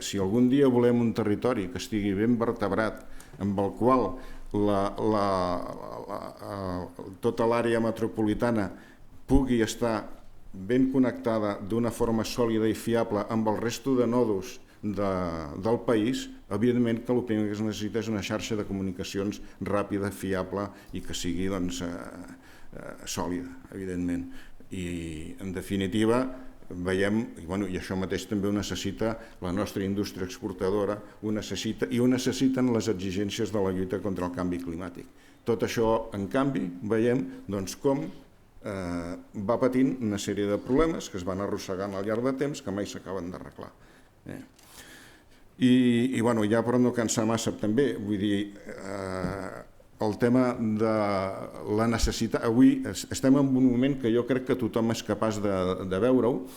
si algun dia volem un territori que estigui ben vertebrat, amb el qual tota l'àrea metropolitana pugui estar ben connectada d'una forma sòlida i fiable amb el resto de nodos del país, evidentment que el primer que es necessita és una xarxa de comunicacions ràpida, fiable i que sigui sòlida, evidentment. I en definitiva veiem, i això mateix també ho necessita la nostra indústria exportadora, ho necessiten les exigències de la lluita contra el canvi climàtic. Tot això, en canvi, veiem com va patint una sèrie de problemes que es van arrossegant al llarg de temps que mai s'acaben d'arreglar. I ja per no cansar massa també, vull dir, el tema de la necessitat... Avui estem en un moment que jo crec que tothom és capaç de veure-ho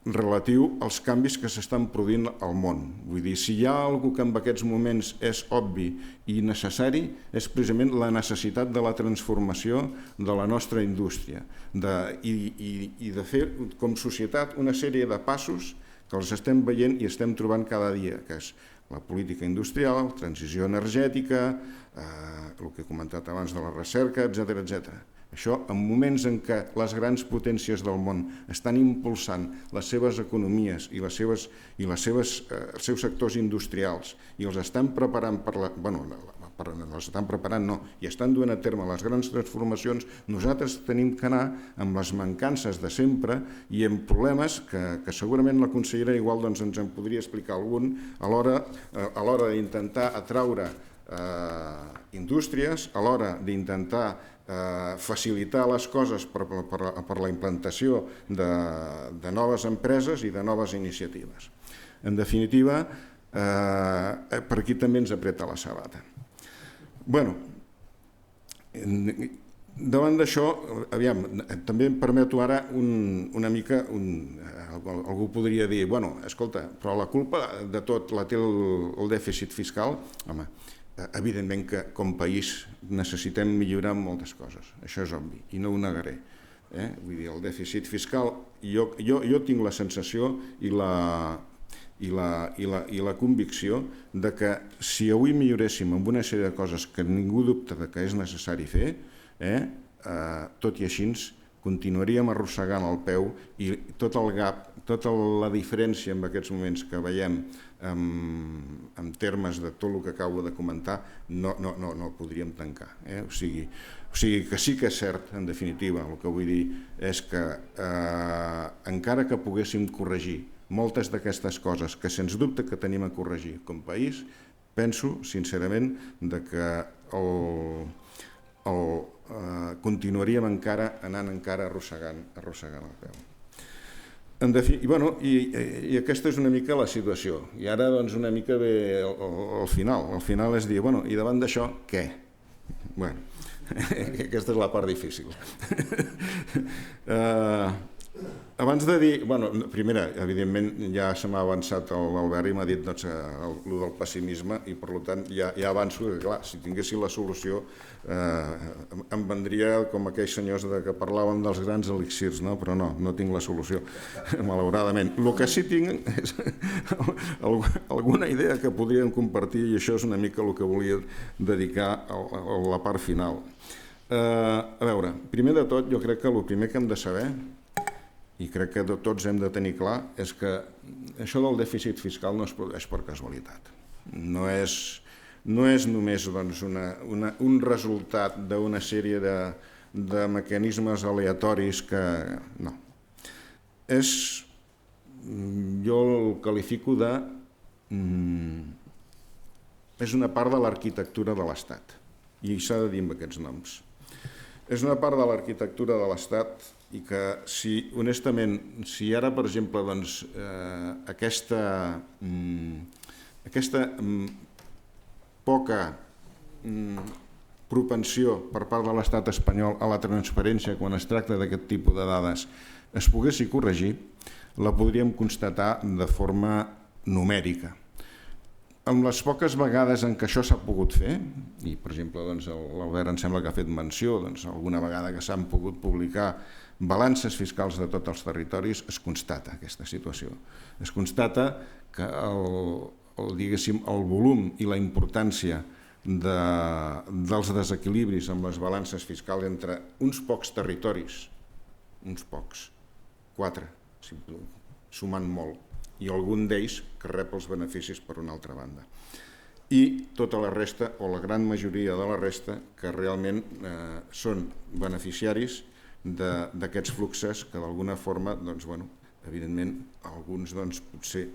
relatiu als canvis que s'estan produint al món. Vull dir, si hi ha alguna que en aquests moments és obvi i necessari, és precisament la necessitat de la transformació de la nostra indústria i de fer com societat una sèrie de passos que els estem veient i estem trobant cada dia, que és la política industrial, transició energètica, el que he comentat abans de la recerca, etc. Això, en moments en què les grans potències del món estan impulsant les seves economies i els seus sectors industrials i els estan preparant i estan duent a terme les grans transformacions, nosaltres tenim que anar amb les mancances de sempre i amb problemes que segurament la consellera igual ens en podria explicar algun a l'hora d'intentar atraure indústries, a l'hora d'intentar facilitar les coses per la implantació de noves empreses i de noves iniciatives. En definitiva, per aquí també ens apreta la sabata. Davant d'això, també em permeto ara una mica, algú podria dir, escolta, però la culpa de tot la té el dèficit fiscal? Home, evidentment que com a país necessitem millorar moltes coses, això és obvi, i no ho negaré. Vull dir, el dèficit fiscal, jo tinc la sensació i la convicció de que si avui milloréssim en una sèrie de coses que ningú dubta que és necessari fer, tot i així continuaríem arrossegant el peu i tot el gap, tota la diferència en aquests moments que veiem en termes de tot el que acabo de comentar no el podríem tancar. O sigui que sí que és cert, en definitiva, el que vull dir és que encara que poguéssim corregir moltes d'aquestes coses que sens dubte que tenim a corregir com a país, penso sincerament que continuaríem anant arrossegant el peu. I aquesta és una mica la situació. I ara una mica ve al final. Al final és dir, i davant d'això, què? Aquesta és la part difícil. Abans de dir, primera, evidentment ja se m'ha avançat l'Albert i m'ha dit el del pessimisme i per tant ja avanço que clar, si tinguessin la solució em vendria com aquells senyors que parlaven dels grans elixirs, però no tinc la solució, malauradament. El que sí tinc és alguna idea que podríem compartir i això és una mica el que volia dedicar a la part final. A veure, primer de tot jo crec que el primer que hem de saber i crec que tots hem de tenir clar és que això del dèficit fiscal no es produeix per casualitat. No és només un resultat d'una sèrie de mecanismes aleatoris que... No. Jo el qualifico de... És una part de l'arquitectura de l'Estat i s'ha de dir amb aquests noms. És una part de l'arquitectura de l'Estat i que, honestament, si ara, per exemple, aquesta poca propensió per part de l'Estat espanyol a la transparència quan es tracta d'aquest tipus de dades es poguessi corregir, la podríem constatar de forma numèrica. amb les poques vegades en què això s'ha pogut fer, i per exemple l'Albert em sembla que ha fet menció, alguna vegada que s'han pogut publicar balances fiscals de tots els territoris, es constata aquesta situació. Es constata que el volum i la importància dels desequilibris amb les balances fiscals entre uns pocs territoris, uns pocs, 4, sumant molt, i algun d'ells que rep els beneficis per una altra banda. I tota la resta, o la gran majoria de la resta, que realment són beneficiaris d'aquests fluxes que d'alguna forma, evidentment, alguns potser,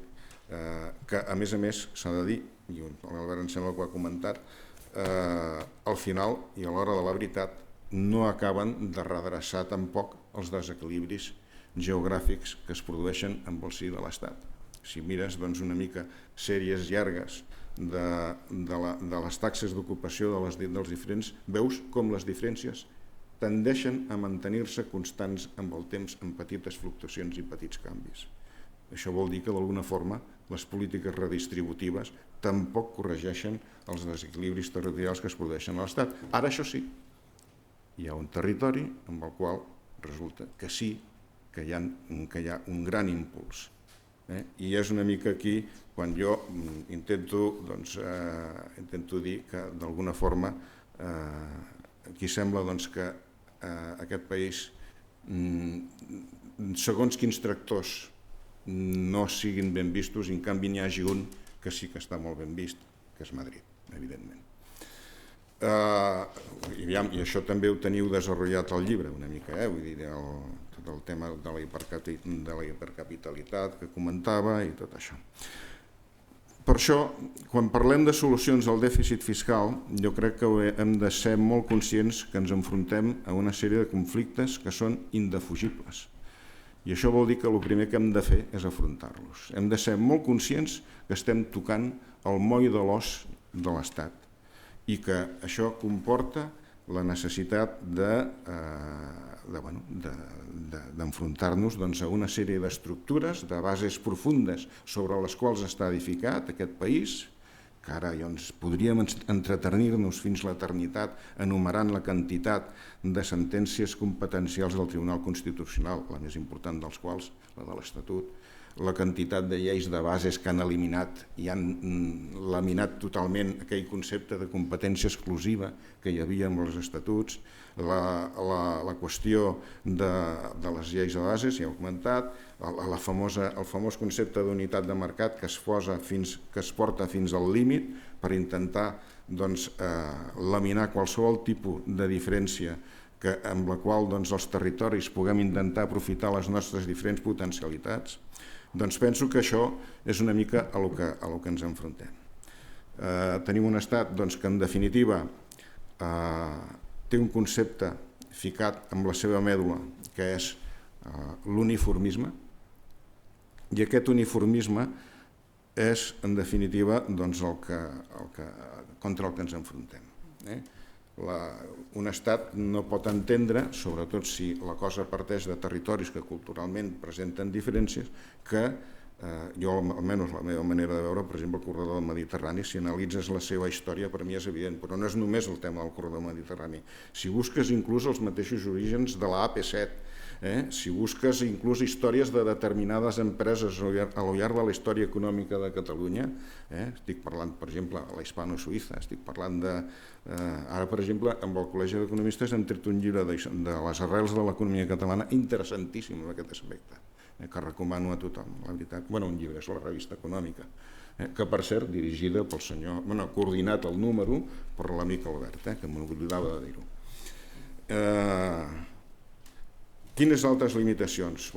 que a més s'ha de dir, i l'Albert em sembla que ho ha comentat, al final i a l'hora de la veritat no acaben de redreçar tampoc els desequilibris geogràfics que es produeixen en el si de l'Estat. Si mires una mica sèries llargues de les taxes d'ocupació dels diferents, veus com les diferències tendeixen a mantenir-se constants amb el temps en petites fluctuacions i petits canvis. Això vol dir que d'alguna forma les polítiques redistributives tampoc corregeixen els desequilibris territorials que es produeixen a l'Estat. Ara això sí, hi ha un territori amb el qual resulta que sí que hi ha un gran impuls. I és una mica aquí quan jo intento dir que d'alguna forma aquí sembla que aquest país, segons quins tractors, no siguin ben vistos i en canvi n'hi hagi un que sí que està molt ben vist, que és Madrid, evidentment. I això també ho teniu desenvolupat al llibre una mica, vull dir, tot el tema de la hipercapitalitat que comentava i tot això. Per això, quan parlem de solucions al dèficit fiscal, jo crec que hem de ser molt conscients que ens enfrontem a una sèrie de conflictes que són indefugibles. I això vol dir que el primer que hem de fer és afrontar-los. Hem de ser molt conscients que estem tocant el moll de l'os de l'Estat i que això comporta la necessitat d'enfrontar-nos a una sèrie d'estructures, de bases profundes sobre les quals està edificat aquest país, que ara podríem entretenir-nos fins l'eternitat enumerant la quantitat de sentències competencials del Tribunal Constitucional, la més important dels quals, la de l'Estatut, la quantitat de lleis de bases que han eliminat i han laminat totalment aquell concepte de competència exclusiva que hi havia amb els estatuts, la qüestió de les lleis de bases, ja ho he comentat, el famós concepte d'unitat de mercat que es porta fins al límit per intentar laminar qualsevol tipus de diferència amb la qual els territoris puguem intentar aprofitar les nostres diferents potencialitats. Doncs penso que això és una mica a lo que ens enfrontem. Tenim un estat que en definitiva té un concepte ficat amb la seva mèdula que és l'uniformisme, i aquest uniformisme és en definitiva contra el que ens enfrontem. Un estat no pot entendre, sobretot si la cosa parteix de territoris que culturalment presenten diferències, que jo, almenys la meva manera de veure, per exemple, el corredor del Mediterrani, si analitzes la seva història, per mi és evident, però no és només el tema del corredor mediterrani. Si busques inclús els mateixos orígens de la AP7, si busques inclús històries de determinades empreses al llarg de la història econòmica de Catalunya, estic parlant, per exemple, de la hispano-suïssa, estic parlant de... Ara, per exemple, amb el Col·legi d'Economistes hem tret un llibre de les arrels de l'economia catalana interessantíssim en aquest aspecte, que recomano a tothom, la veritat. Bueno, un llibre, és la revista econòmica, que per cert, dirigida pel senyor... coordinat el número per l'amic Albert, que m'oblidava de dir-ho. Quines altres limitacions?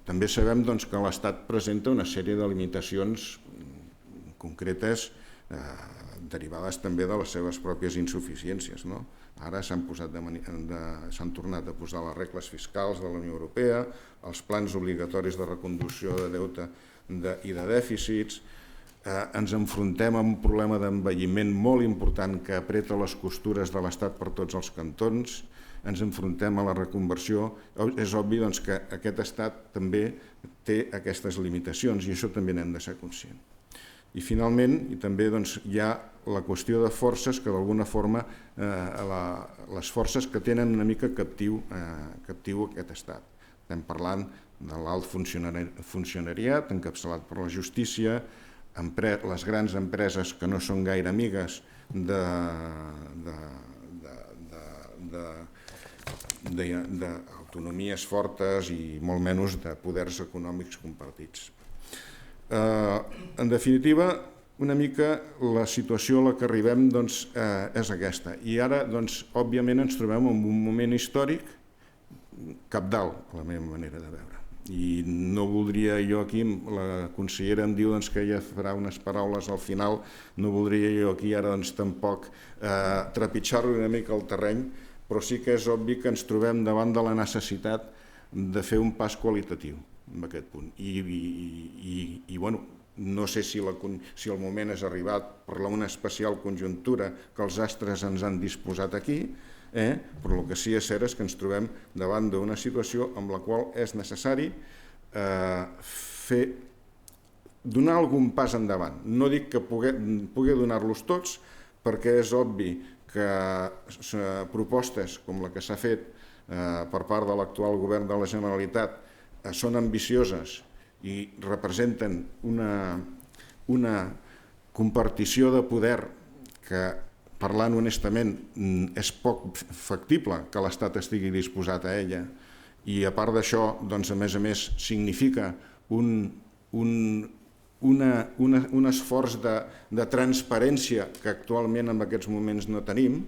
També sabem que l'Estat presenta una sèrie de limitacions concretes derivades també de les seves pròpies insuficiències. Ara s'han tornat a posar les regles fiscals de la Unió Europea, els plans obligatoris de reconducció de deute i de dèficits. Ens enfrontem a un problema d'envelliment molt important que apreta les costures de l'Estat per tots els cantons. Ens enfrontem a la reconversió. És obvi que aquest estat també té aquestes limitacions i això també n'hem de ser conscients. I finalment, i també hi ha la qüestió de forces que d'alguna forma, les forces que tenen una mica captiu aquest estat. Estem parlant de l'alt funcionariat encapçalat per la justícia, les grans empreses que no són gaire amigues d'autonomies fortes i molt menys de poders econòmics compartits. En definitiva, una mica la situació a la que arribem és aquesta. I ara, òbviament, ens trobem en un moment històric cabdal, a la meva manera de veure. I no voldria jo aquí, la consellera em diu que ella farà unes paraules al final, no voldria jo aquí ara tampoc trepitjar-li una mica el terreny, però sí que és obvi que ens trobem davant de la necessitat de fer un pas qualitatiu en aquest punt. I no sé si el moment és arribat per una especial conjuntura que els astres ens han disposat aquí, però el que sí és cert és que ens trobem davant d'una situació amb la qual és necessari donar algun pas endavant. No dic que pugui donar-los tots, perquè és obvi que propostes com la que s'ha fet per part de l'actual govern de la Generalitat són ambicioses i representen una compartició de poder que, parlant honestament, és poc factible que l'Estat estigui disposat a ella, i a part d'això, a més, significa un esforç de transparència que actualment en aquests moments no tenim,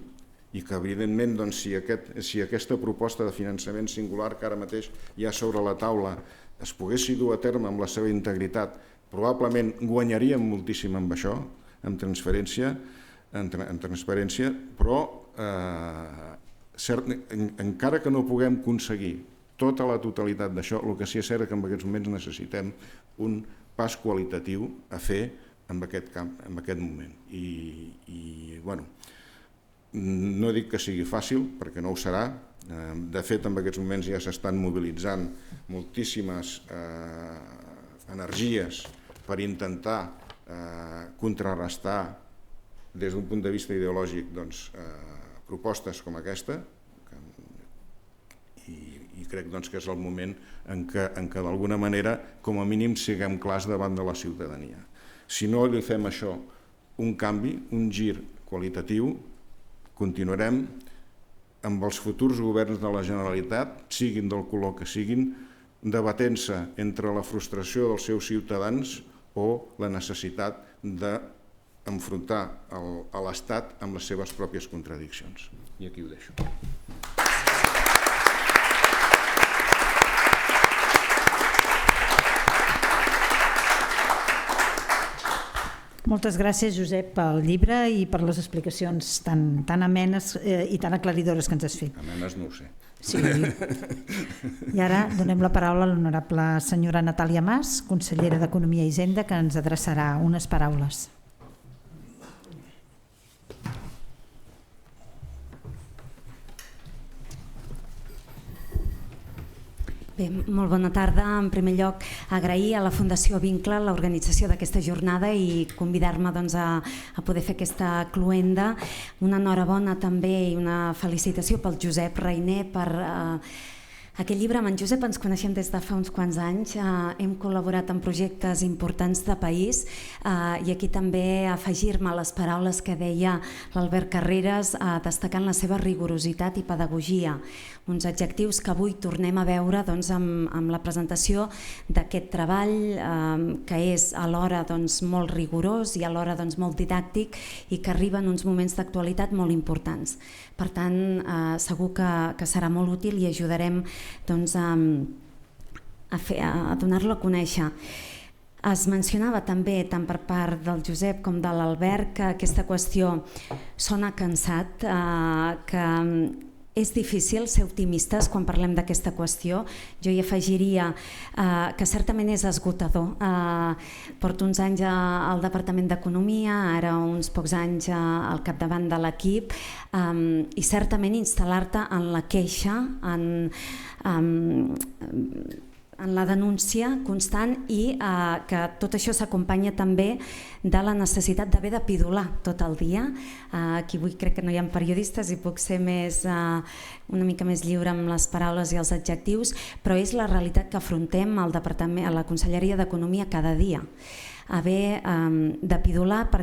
i que evidentment si aquesta proposta de finançament singular que ara mateix hi ha sobre la taula es pogués dur a terme amb la seva integritat, probablement guanyaríem moltíssim amb això, en transparència, però encara que no puguem aconseguir tota la totalitat d'això, el que sí és cert és que en aquests moments necessitem un pas qualitatiu a fer en aquest camp, en aquest moment. I no dic que sigui fàcil, perquè no ho serà. De fet, en aquests moments ja s'estan mobilitzant moltíssimes energies per intentar contrarrestar des d'un punt de vista ideològic propostes com aquesta, i crec que és el moment en què d'alguna manera, com a mínim, siguem clars davant de la ciutadania. Si no li fem això un canvi, un gir qualitatiu, continuarem amb els futurs governs de la Generalitat, siguin del color que siguin, debatent-se entre la frustració dels seus ciutadans o la necessitat d'enfrontar l'Estat amb les seves pròpies contradiccions. I aquí ho deixo. Moltes gràcies, Josep, pel llibre i per les explicacions tan amenes i tan aclaridores que ens has fet. Amenes no ho sé. Sí. I ara donem la paraula a l'honorable senyora Natàlia Mas, consellera d'Economia i Hisenda, que ens adreçarà unes paraules. Bé, molt bona tarda. En primer lloc, agrair a la Fundació Vincle l'organització d'aquesta jornada i convidar-me a poder fer aquesta cloenda. Una enhorabona també i una felicitació pel Josep Reiner per aquest llibre. Amb en Josep ens coneixem des de fa uns quants anys, hem col·laborat en projectes importants de país i aquí també afegir-me a les paraules que deia l'Albert Carreras, destacant la seva rigorositat i pedagogia, uns adjectius que avui tornem a veure amb la presentació d'aquest treball que és alhora molt rigorós i alhora molt didàctic i que arriba en uns moments d'actualitat molt importants. Per tant, segur que serà molt útil i ajudarem a donar-lo a conèixer. Es mencionava també, tant per part del Josep com de l'Albert, que aquesta qüestió sona cansat, que és difícil ser optimistes quan parlem d'aquesta qüestió. Jo hi afegiria que certament és esgotador. Porto uns anys al Departament d'Economia, ara uns pocs anys al capdavant de l'equip, i certament instal·lar-te en la queixa, en la denúncia constant i que tot això s'acompanya també de la necessitat d'haver de pidolar tot el dia. Aquí avui crec que no hi ha periodistes i puc ser una mica més lliure amb les paraules i els adjectius, però és la realitat que afrontem al departament, a la Conselleria d'Economia cada dia. Haver de pidolar